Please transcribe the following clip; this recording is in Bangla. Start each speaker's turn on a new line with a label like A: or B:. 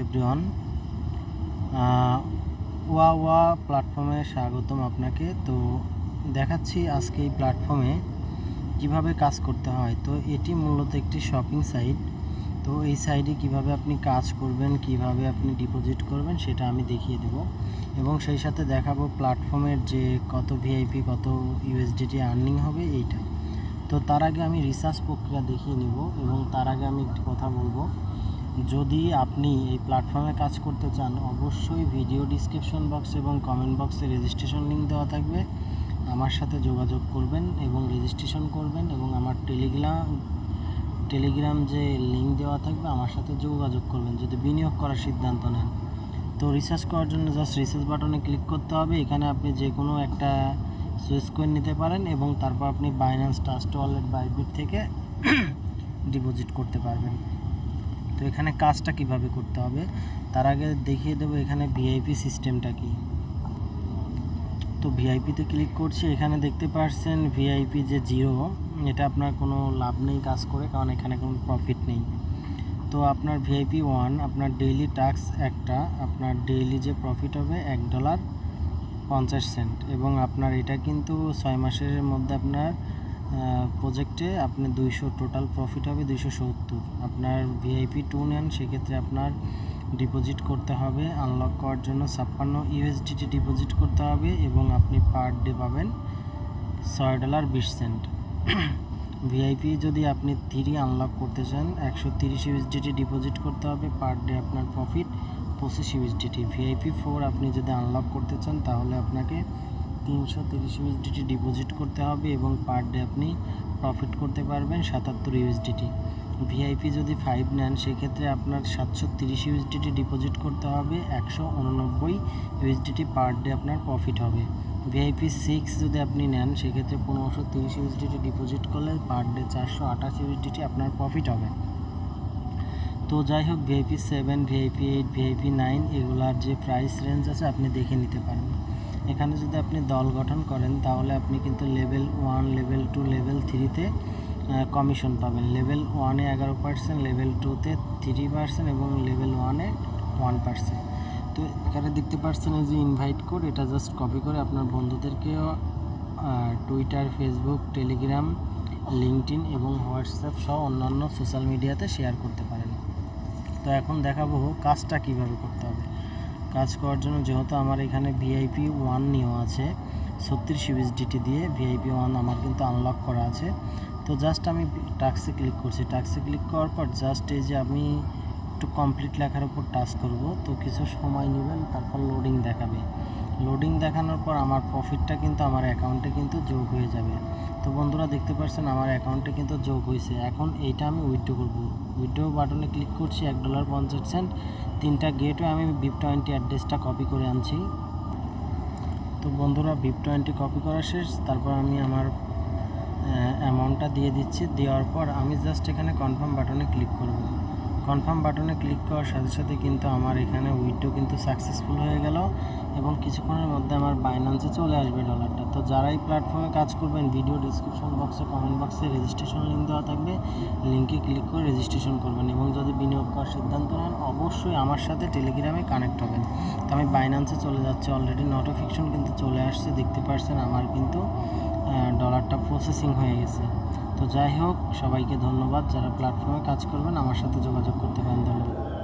A: এভরিওয়ান, ওয়া প্ল্যাটফর্মে স্বাগতম আপনাকে। তো দেখাচ্ছি আজকে এই প্ল্যাটফর্মে কিভাবে কাজ করতে হয়। তো এটি মূলত একটি শপিং সাইট। তো এই সাইটে কিভাবে আপনি কাজ করবেন, কিভাবে আপনি ডিপোজিট করবেন সেটা আমি দেখিয়ে দেব, এবং সেই সাথে দেখাবো প্ল্যাটফর্মের যে কত ভিআইপি, কত ইউএসডিটি আর্নিং হবে এইটা। তো তার আগে আমি রিসার্চ প্রক্রিয়া দেখিয়ে নিব, এবং তার আগে আমি একটি কথা বলবো, যদি আপনি এই প্ল্যাটফর্মে কাজ করতে চান অবশ্যই ভিডিও ডিসক্রিপশন বক্স এবং কমেন্ট বক্সে রেজিস্ট্রেশন লিঙ্ক দেওয়া থাকবে, আমার সাথে যোগাযোগ করবেন এবং রেজিস্ট্রেশন করবেন, এবং আমার টেলিগ্রাম যে লিঙ্ক দেওয়া থাকবে আমার সাথে যোগাযোগ করবেন যদি বিনিয়োগ করার সিদ্ধান্ত নেন। তো রিসার্চ করার জন্য জাস্ট রিসার্চ বাটনে ক্লিক করতে হবে। এখানে আপনি যে কোনো একটা সুইচ কয়েন নিতে পারেন, এবং তারপর আপনি বাইন্যান্স ট্রাস্ট ওয়ালেট বাইবিট থেকে ডিপোজিট করতে পারবেন। তো এখানে কাজটা কিভাবে করতে হবে তার আগে দেখিয়ে দেবো এখানে ভিআইপি সিস্টেমটা কি। তো ভিআইপিতে ক্লিক করছি, এখানে দেখতে পাচ্ছেন ভিআইপি যে 0, এটা আপনার কোনো লাভ নেই কাজ করে, কারণ এখানে কোনো প্রফিট নেই। তো আপনার ভিআইপি 1 আপনার ডেইলি টাস্ক একটা, আপনার ডেইলি যে প্রফিট হবে $1.50, এবং আপনার এটা কিন্তু 6 মাসের মধ্যে আপনার প্রজেক্টে আপনি 200 টোটাল প্রফিট হবে 270। আপনার ভিআইপি 2 নেন সেক্ষেত্রে আপনার ডিপোজিট করতে হবে আনলক করার জন্য 56 ইউএসডিটি ডিপোজিট করতে হবে, এবং আপনি পার ডে পাবেন $6.20। ভিআইপি যদি আপনি 3 আনলক করতে চান 130 ইউএসডিটি ডিপোজিট করতে হবে, পার ডে আপনার প্রফিট 25 ইউএসডিটি। ভিআইপি 4 আপনি যদি আনলক করতে চান তাহলে আপনাকে 330 ইউএসডিটি ডিপোজিট করতে হবে, এবং পার ডে আপনি প্রফিট করতে পারবেন 77 ইউএসডিটি। ভিআইপি যদি 5 নেন সেক্ষেত্রে আপনার 730 ইউএসডিটি ডিপোজিট করতে হবে, 189 ইউএসডিটি পার ডে আপনার প্রফিট হবে। ভিআইপি 6 যদি আপনি নেন সেক্ষেত্রে 1530 ইউএসডিটি ডিপোজিট করলে পার ডে 428 ইউএসডিটি আপনার প্রফিট হবে। তো যাই হোক, ভিআইপি 7, ভিআইপি 8, ভিআইপি 9 এগুলার যে প্রাইস রেঞ্জ আছে আপনি দেখে নিতে পারেন। এখানে যদি আপনি দল গঠন করেন তাহলে আপনি কিন্তু লেভেল 1, লেভেল 2, লেভেল 3-তে কমিশন পাবেন। লেভেল 1-এ 11%, লেভেল 2-তে 3%, এবং লেভেল 1-এ 1%। তো এখানে দেখতে পাচ্ছেন এই যে ইনভাইট কোড, এটা জাস্ট কপি করে আপনার বন্ধুদেরকেও টুইটার, ফেসবুক, টেলিগ্রাম, লিঙ্কডইন এবং হোয়াটসঅ্যাপ সহ অন্যান্য সোশ্যাল মিডিয়াতে শেয়ার করতে পারেন। তো এখন দেখাবো কাজটা কিভাবে করতে হবে। কাজ করার জন্য যেহেতু আমার এখানে ভিআইপি 1 নেওয়া আছে 36 ইউএসডিটি দিয়ে, ভিআইপি 1 আমার কিন্তু আনলক করা আছে। তো জাস্ট আমি টাস্কে ক্লিক করছি, টাস্কে ক্লিক করার পর জাস্ট এই যে আমি একটু কমপ্লিট লেখার উপর টাচ করব, তো কিছু সময় নেবেন, তারপর লোডিং দেখাবে। লোডিং দেখানোর পর আমার প্রফিটটা কিন্তু আমার অ্যাকাউন্টে কিন্তু যোগ হয়ে যাবে। তো বন্ধুরা দেখতে পাচ্ছেন আমার অ্যাকাউন্টে কিন্তু যোগ হয়েছে। এখন এইটা আমি উইথড্র করব। উইথড্র বাটনে ক্লিক করছি, $1.50। 3টা গেটওয়ে আমি VIP20 অ্যাড্রেসটা কপি করে আনছি। তো বন্ধুরা VIP20 কপি করা শেষ, তারপর আমি আমার অ্যামাউন্টটা দিয়ে দিচ্ছি। দেওয়ার পর আমি জাস্ট এখানে কনফার্ম বাটনে ক্লিক করব। কনফার্ম বাটনে ক্লিক করার সাথে সাথে কিন্তু আমার এখানে উইথড্র কিন্তু সাকসেসফুল হয়ে গেল, এবং কিছুক্ষণের মধ্যে আমার বাইন্যান্সে চলে আসবে ডলারটা। তো যারা এই প্ল্যাটফর্মে কাজ করবেন ভিডিও ডিসক্রিপশন বক্সে, কমেন্ট বক্সে রেজিস্ট্রেশন লিঙ্ক দেওয়া থাকবে, লিঙ্কে ক্লিক করে রেজিস্ট্রেশন করবেন, এবং যদি বিনিয়োগ করার সিদ্ধান্ত নেন অবশ্যই আমার সাথে টেলিগ্রামে কানেক্ট হবেন। তো আমি বাইন্যান্সে চলে যাচ্ছি, অলরেডি নোটিফিকেশন কিন্তু চলে আসছে, দেখতে পাচ্ছেন আমার কিন্তু ডলারটা প্রসেসিং হয়ে গেছে। তো যাই হোক, সবাইকে ধন্যবাদ। যারা প্ল্যাটফর্মে কাজ করবেন আমার সাথে যোগাযোগ করতে পারেন। ধন্যবাদ।